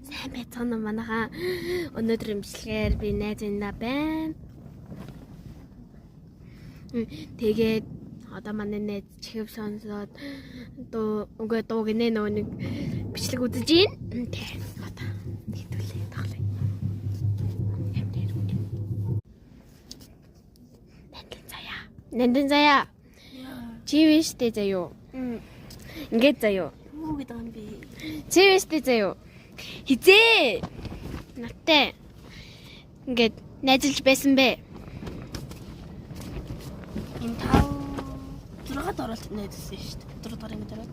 сайн байцгаана манайхаа өнөөдөр имчилгээр би найз энэ байна. Тэгээд одоо манай найз чихэв сонсоод дуу гинэ нөө нэг бичлэг үзэж гин. Тэг одоо хэдүүлээ таглаа. Нандин заяа. Чи вэштэй заяо. Ингээд заяо. Юу гэдэг юм бэ? Чи вэштэй заяо. Хизээ. Наттай. Ингээд найзалж байсан бэ. Энэ 6-д оролт найзсан шүү дээ. 4 дахь ингэ дараа.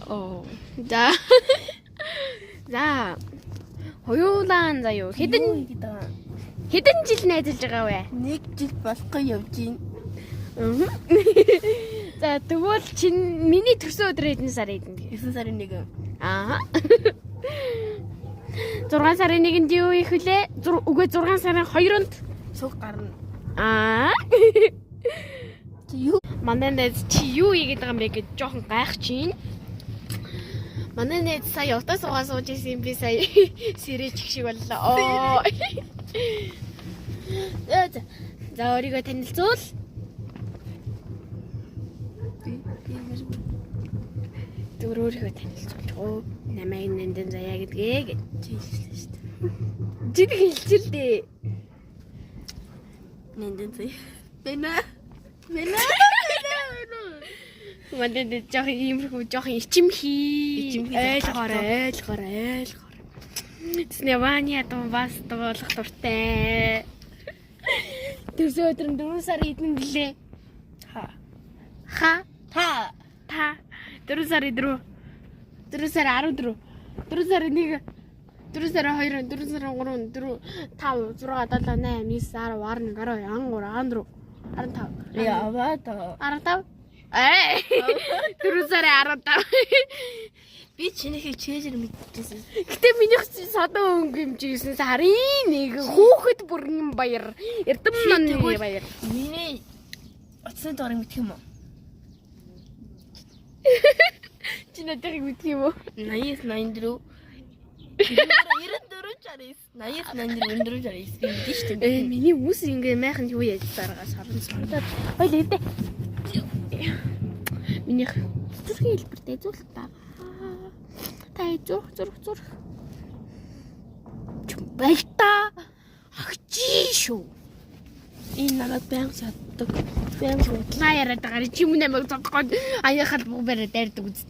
Оо. За. За. Хоёулаан заяо. Хэдэн жил найзалж байгаа вэ? 1 жил болохгүй явж гин. За тэгвэл чинь миний төрсөн өдөр хэдэн сар хэдэн бэ? 9 сарын 1. Аа. 6 сарын 1-нд юу их вүлээ? Үгүй 6 сарын 2-нд Цуг гарна. Аа. Чи юу? Манай найз чи юу ийгээд байгаа юм бэ гэж жоохон гайх чинь. Манай найз сая утас угаа сууж исэн юм би сая сэрэж их шиг боллоо. За өөрийгөө танилцуул. Өөрийгөө танилцуулж оо намайг Нандин заяа гэдгээ гэж хэлсэн шүү дээ. Чи хэлчихлээ. Нандин заяа. Бэнэ. Манай жоохон иймэрхүү жоохон ичимхий ойлгоорой. Тэсний ваня дуу бас дуулах дуртай. Тэрсээ өдөр 4 сар хэдэн гэлээ? Та 4 сар 4 сар 14 4 сар 1 4 сар 2 4 сар 3 4 5 6 7 8 9 10 11 12 13 14 15 Яаваа та. 15 4 сарын 15 Би чинийхийг чэжэр мэдчихсэн. гэтээ минийх содон өнгө хэмжсэн сарын 1 хүүхэд бүрэн баяр эрдэм маны баяр Миний утасны доор мэдх юм уу? чи надад мэдх юм уу 89 94 94 89 94 мэдэн шүү дээ. миний үс ингээ майханд юу яаж дараагаа сарнаад хоёул өвдөө минийх зүрхийн хэлбэртэй зүйл байгаа та зүрх баярта агчи шүү Энэ намайг баян шатдаг. Баян удлаа яриад байгаа чи юм намайг цогцоход аяхал буг бариад дайрдаг үст